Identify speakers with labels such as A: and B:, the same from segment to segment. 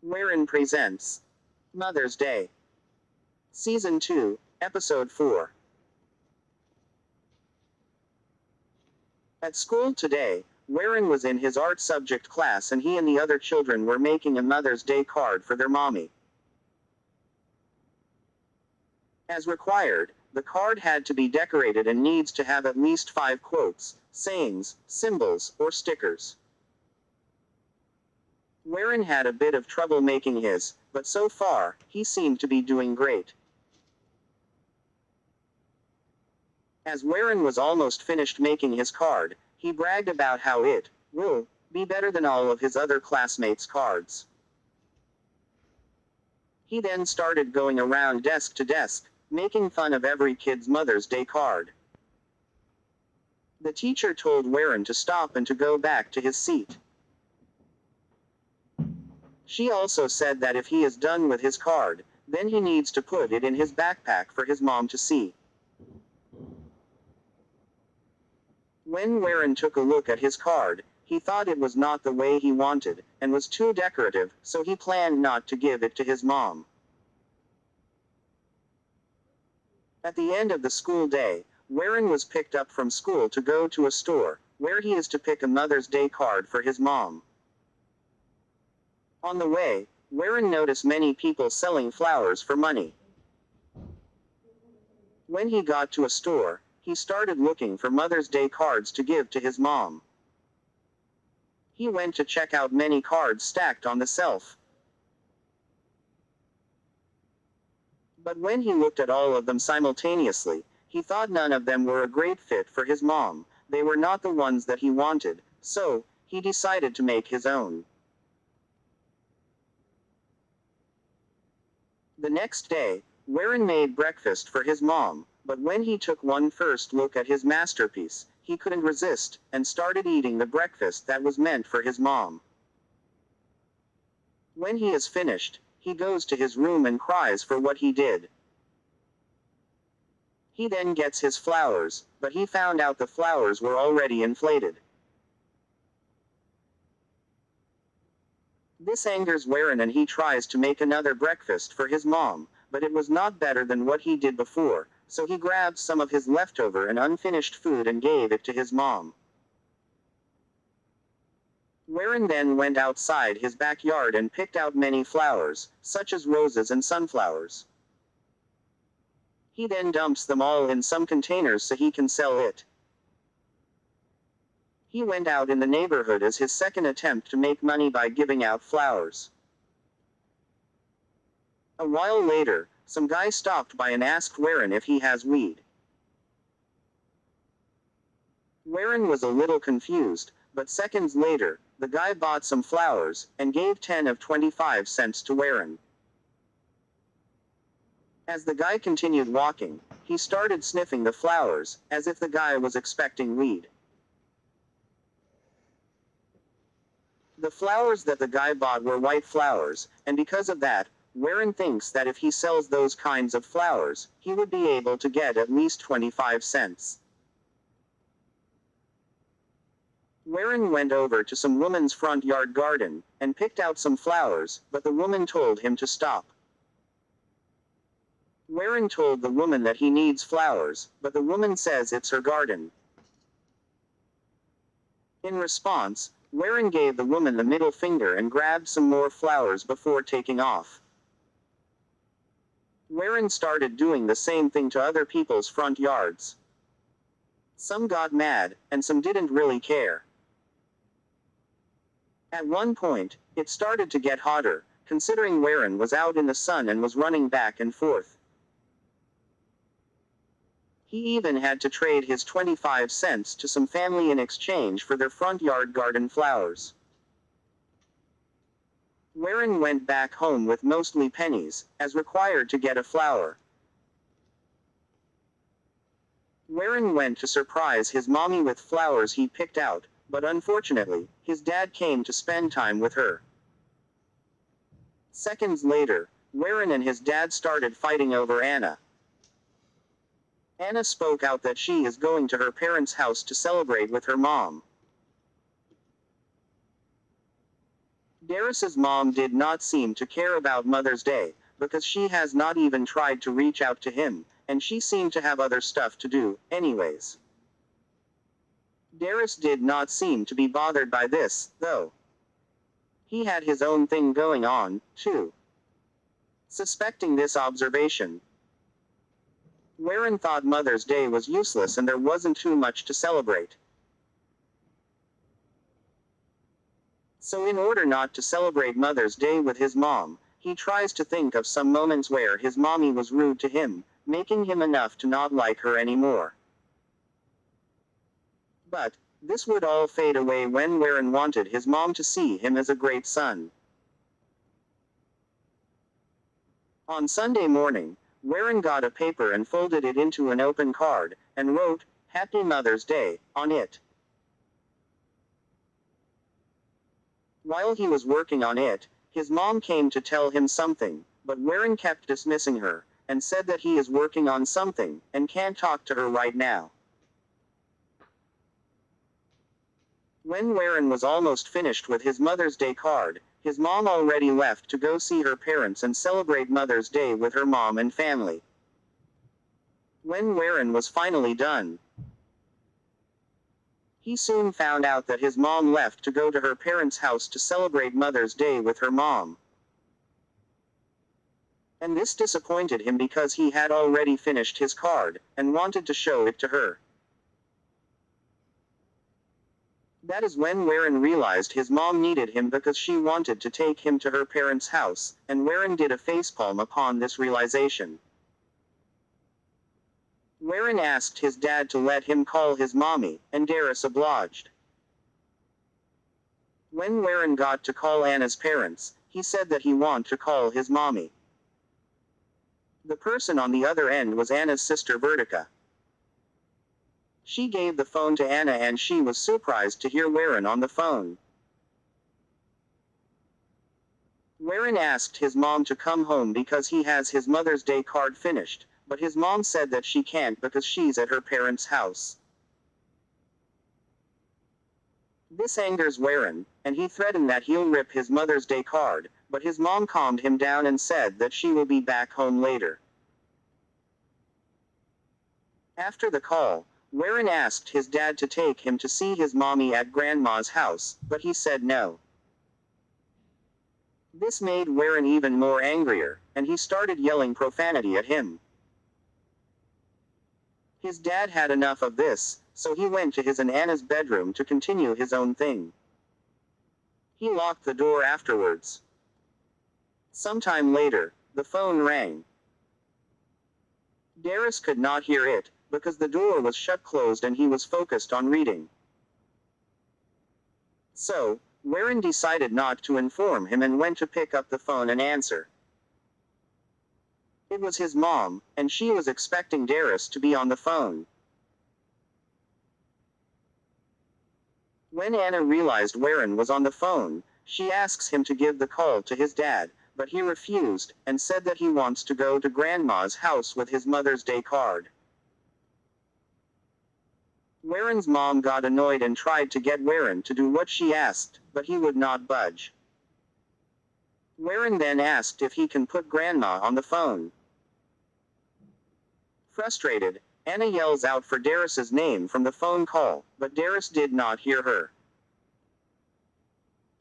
A: Wherein presents Mother's Day. Season 2, Episode 4. At school today, Wherein was in his art subject class and he and the other children were making a Mother's Day card for their mommy. As required, the card had to be decorated and needs to have at least 5 quotes, sayings, symbols, or stickers. Wherein had a bit of trouble making his, but so far, he seemed to be doing great. As Wherein was almost finished making his card, he bragged about how it will be better than all of his other classmates' cards. He then started going around desk to desk, making fun of every kid's Mother's Day card. The teacher told Wherein to stop and to go back to his seat. She also said that if he is done with his card, then he needs to put it in his backpack for his mom to see. When Wherein took a look at his card, he thought it was not the way he wanted, and was too decorative, so he planned not to give it to his mom. At the end of the school day, Wherein was picked up from school to go to a store, where he is to pick a Mother's Day card for his mom. On the way, Wherein noticed many people selling flowers for money. When he got to a store, he started looking for Mother's Day cards to give to his mom. He went to check out many cards stacked on the shelf. But when he looked at all of them simultaneously, he thought none of them were a great fit for his mom. They were not the ones that he wanted, so he decided to make his own. The next day, Wherein made breakfast for his mom, but when he took one first look at his masterpiece, he couldn't resist, and started eating the breakfast that was meant for his mom. When he is finished, he goes to his room and cries for what he did. He then gets his flowers, but he found out the flowers were already inflated. This angers Wherein and he tries to make another breakfast for his mom, but it was not better than what he did before, so he grabbed some of his leftover and unfinished food and gave it to his mom. Wherein then went outside his backyard and picked out many flowers, such as roses and sunflowers. He then dumps them all in some containers so he can sell it. He went out in the neighborhood as his second attempt to make money by giving out flowers. A while later, some guy stopped by and asked Wherein if he has weed. Wherein was a little confused, but seconds later, the guy bought some flowers, and gave 10 of 25 cents to Wherein. As the guy continued walking, he started sniffing the flowers, as if the guy was expecting weed. The flowers that the guy bought were white flowers, and because of that, Wherein thinks that if he sells those kinds of flowers, he would be able to get at least 25 cents. Wherein went over to some woman's front yard garden, and picked out some flowers, but the woman told him to stop. Wherein told the woman that he needs flowers, but the woman says it's her garden. In response, Wherein gave the woman the middle finger and grabbed some more flowers before taking off. Wherein started doing the same thing to other people's front yards. Some got mad, and some didn't really care. At one point, it started to get hotter, considering Wherein was out in the sun and was running back and forth. He even had to trade his 25 cents to some family in exchange for their front yard garden flowers. Wherein went back home with mostly pennies, as required to get a flower. Wherein went to surprise his mommy with flowers he picked out, but unfortunately, his dad came to spend time with her. Seconds later, Wherein and his dad started fighting over Anna. Anna spoke out that she is going to her parents' house to celebrate with her mom. Darius's mom did not seem to care about Mother's Day, because she has not even tried to reach out to him, and she seemed to have other stuff to do, anyways. Darius did not seem to be bothered by this, though. He had his own thing going on, too. Suspecting this observation, Warren thought Mother's Day was useless and there wasn't too much to celebrate. So in order not to celebrate Mother's Day with his mom, he tries to think of some moments where his mommy was rude to him, making him enough to not like her anymore. But this would all fade away when Warren wanted his mom to see him as a great son. On Sunday morning, Warren got a paper and folded it into an open card, and wrote, "Happy Mother's Day," on it. While he was working on it, his mom came to tell him something, but Warren kept dismissing her, and said that he is working on something, and can't talk to her right now. When Warren was almost finished with his Mother's Day card, his mom already left to go see her parents and celebrate Mother's Day with her mom and family. When Warren was finally done, he soon found out that his mom left to go to her parents' house to celebrate Mother's Day with her mom. And this disappointed him because he had already finished his card, and wanted to show it to her. That is when Warren realized his mom needed him because she wanted to take him to her parents' house, and Warren did a facepalm upon this realization. Warren asked his dad to let him call his mommy, and Darius obliged. When Warren got to call Anna's parents, he said that he wanted to call his mommy. The person on the other end was Anna's sister Vertica. She gave the phone to Anna and she was surprised to hear Warren on the phone. Warren asked his mom to come home because he has his Mother's Day card finished, but his mom said that she can't because she's at her parents' house. This angers Warren, and he threatened that he'll rip his Mother's Day card, but his mom calmed him down and said that she will be back home later. After the call, Warren asked his dad to take him to see his mommy at Grandma's house, but he said no. This made Warren even more angrier, and he started yelling profanity at him. His dad had enough of this, so he went to his and Anna's bedroom to continue his own thing. He locked the door afterwards. Sometime later, the phone rang. Darius could not hear it, because the door was shut closed and he was focused on reading. So, Warren decided not to inform him and went to pick up the phone and answer. It was his mom, and she was expecting Darius to be on the phone. When Anna realized Warren was on the phone, she asks him to give the call to his dad, but he refused, and said that he wants to go to Grandma's house with his Mother's Day card. Warren's mom got annoyed and tried to get Warren to do what she asked, but he would not budge. Warren then asked if he can put Grandma on the phone. Frustrated, Anna yells out for Darius's name from the phone call, but Darius did not hear her.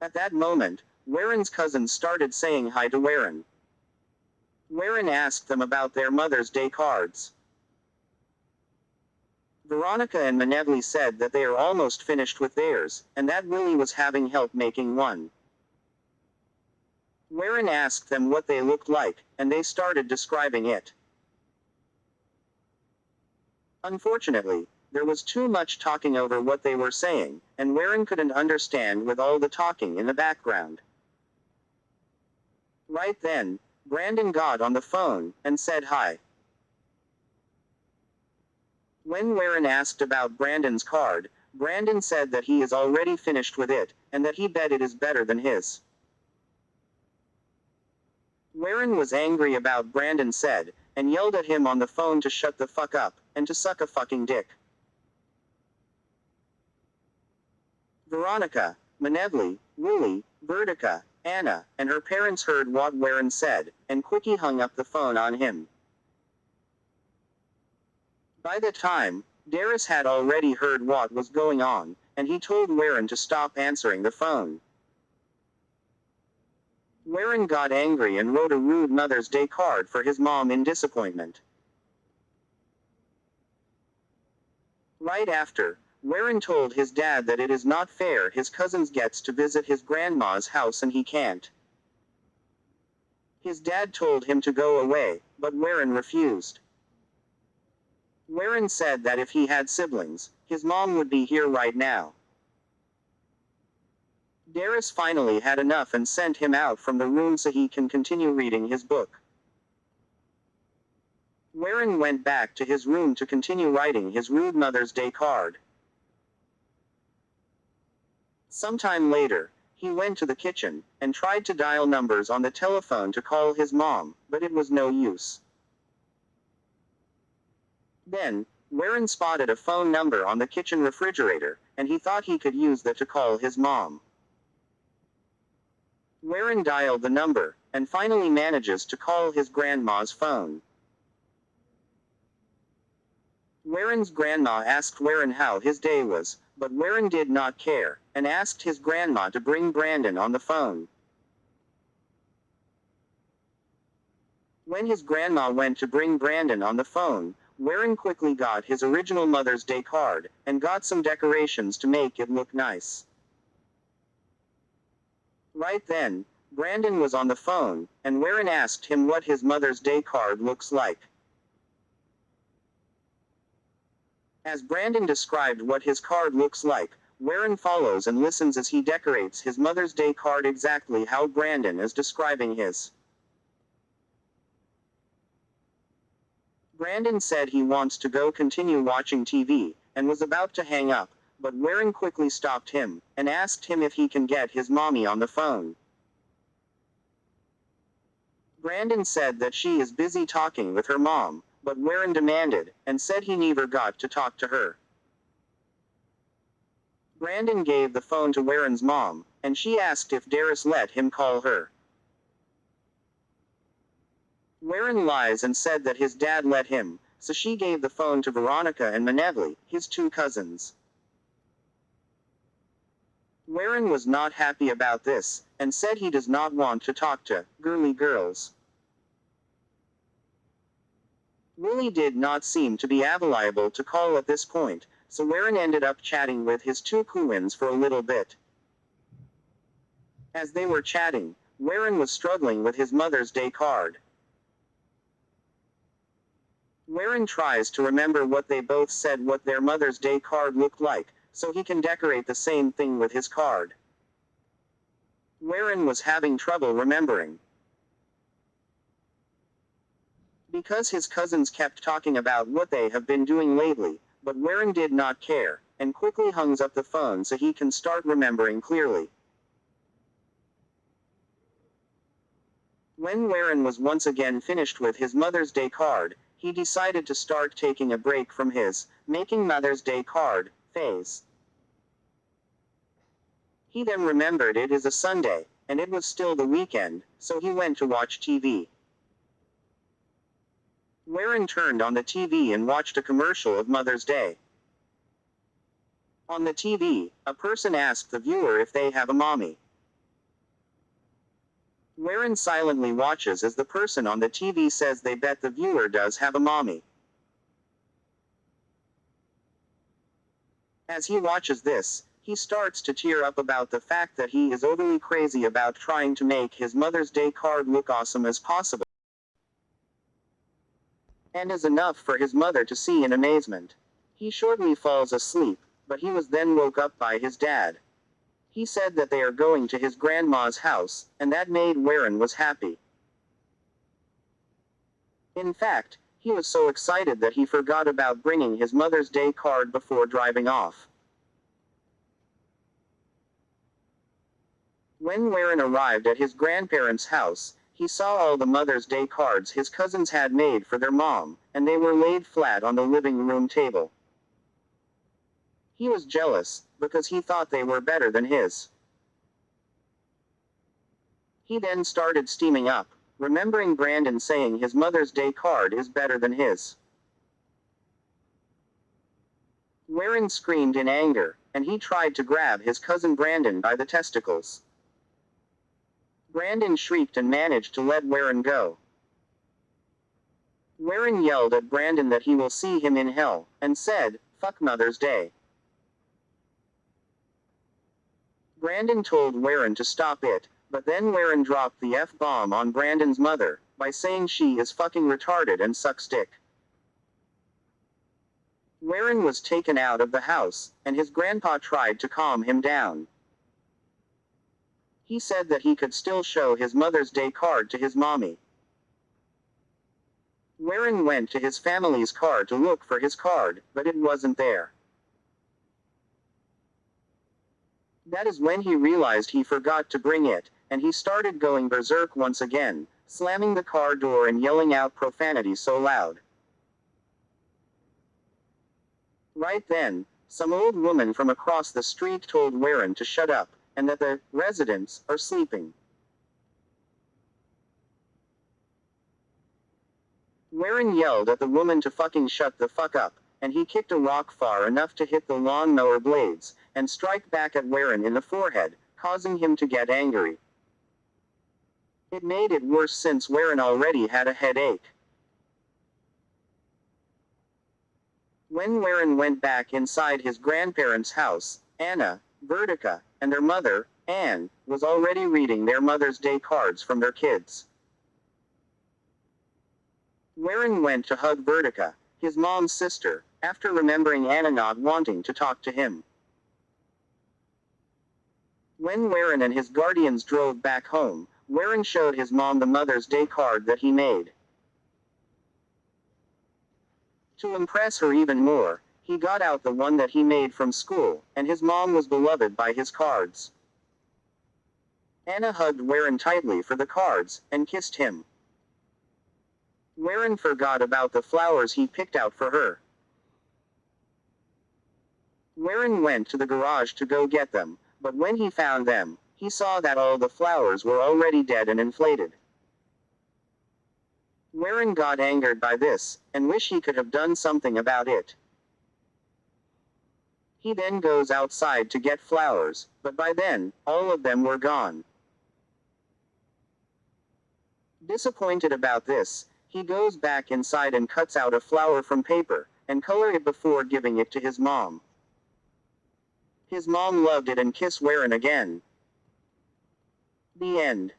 A: At that moment, Warren's cousins started saying hi to Warren. Warren asked them about their Mother's Day cards. Veronica and Manevli said that they are almost finished with theirs, and that Willie was having help making one. Warren asked them what they looked like, and they started describing it. Unfortunately, there was too much talking over what they were saying, and Warren couldn't understand with all the talking in the background. Right then, Brandon got on the phone, and said hi. When Warren asked about Brandon's card, Brandon said that he is already finished with it, and that he bet it is better than his. Warren was angry about Brandon said, and yelled at him on the phone to shut the fuck up, and to suck a fucking dick. Veronica, Manevli, Willie, Vertica, Anna, and her parents heard what Warren said, and quickly hung up the phone on him. By the time, Darius had already heard what was going on, and he told Warren to stop answering the phone. Warren got angry and wrote a rude Mother's Day card for his mom in disappointment. Right after, Warren told his dad that it is not fair his cousin gets to visit his grandma's house and he can't. His dad told him to go away, but Warren refused. Warren said that if he had siblings, his mom would be here right now. Darius finally had enough and sent him out from the room so he can continue reading his book. Warren went back to his room to continue writing his rude Mother's Day card. Sometime later, he went to the kitchen and tried to dial numbers on the telephone to call his mom, but it was no use. Then, Warren spotted a phone number on the kitchen refrigerator, and he thought he could use that to call his mom. Warren dialed the number, and finally manages to call his grandma's phone. Warren's grandma asked Warren how his day was, but Warren did not care, and asked his grandma to bring Brandon on the phone. When his grandma went to bring Brandon on the phone, Warren quickly got his original Mother's Day card, and got some decorations to make it look nice. Right then, Brandon was on the phone, and Warren asked him what his Mother's Day card looks like. As Brandon described what his card looks like, Warren follows and listens as he decorates his Mother's Day card exactly how Brandon is describing his. Brandon said he wants to go continue watching TV, and was about to hang up, but Warren quickly stopped him, and asked him if he can get his mommy on the phone. Brandon said that she is busy talking with her mom, but Warren demanded, and said he never got to talk to her. Brandon gave the phone to Warren's mom, and she asked if Darius let him call her. Warren lies and said that his dad let him, so she gave the phone to Veronica and Manevli, his two cousins. Warren was not happy about this, and said he does not want to talk to girly girls. Willie did not seem to be available to call at this point, so Warren ended up chatting with his two cousins for a little bit. As they were chatting, Warren was struggling with his Mother's Day card. Warren tries to remember what they both said what their Mother's Day card looked like, so he can decorate the same thing with his card. Warren was having trouble remembering. Because his cousins kept talking about what they have been doing lately, but Warren did not care, and quickly hangs up the phone so he can start remembering clearly. When Warren was once again finished with his Mother's Day card, he decided to start taking a break from his making Mother's Day card phase. He then remembered it is a Sunday, and it was still the weekend, so he went to watch TV. Warren turned on the TV and watched a commercial of Mother's Day. On the TV, a person asked the viewer if they have a mommy. Warren silently watches as the person on the TV says they bet the viewer does have a mommy. As he watches this, he starts to tear up about the fact that he is overly crazy about trying to make his Mother's Day card look awesome as possible, and is enough for his mother to see in amazement. He shortly falls asleep, but he was then woke up by his dad. He said that they are going to his grandma's house, and that made Warren was happy. In fact, he was so excited that he forgot about bringing his Mother's Day card before driving off. When Warren arrived at his grandparents' house, he saw all the Mother's Day cards his cousins had made for their mom, and they were laid flat on the living room table. He was jealous, because he thought they were better than his. He then started steaming up, remembering Brandon saying his Mother's Day card is better than his. Warren screamed in anger, and he tried to grab his cousin Brandon by the testicles. Brandon shrieked and managed to let Warren go. Warren yelled at Brandon that he will see him in hell, and said, "Fuck Mother's Day." Brandon told Warren to stop it, but then Warren dropped the F-bomb on Brandon's mother, by saying she is fucking retarded and sucks dick. Warren was taken out of the house, and his grandpa tried to calm him down. He said that he could still show his Mother's Day card to his mommy. Warren went to his family's car to look for his card, but it wasn't there. That is when he realized he forgot to bring it, and he started going berserk once again, slamming the car door and yelling out profanity so loud. Right then, some old woman from across the street told Warren to shut up, and that the residents are sleeping. Warren yelled at the woman to fucking shut the fuck up, and he kicked a rock far enough to hit the lawnmower blades, and strike back at Warren in the forehead, causing him to get angry. It made it worse since Warren already had a headache. When Warren went back inside his grandparents' house, Anna, Vertica, and their mother, Anne, was already reading their Mother's Day cards from their kids. Warren went to hug Vertica, his mom's sister, after remembering Anna not wanting to talk to him. When Warren and his guardians drove back home, Warren showed his mom the Mother's Day card that he made. To impress her even more, he got out the one that he made from school, and his mom was beloved by his cards. Anna hugged Warren tightly for the cards, and kissed him. Warren forgot about the flowers he picked out for her. Warren went to the garage to go get them, but when he found them, he saw that all the flowers were already dead and inflated. Warren got angered by this, and wished he could have done something about it. He then goes outside to get flowers, but by then, all of them were gone. Disappointed about this, he goes back inside and cuts out a flower from paper, and color it before giving it to his mom. His mom loved it and kissed Warren again. The end.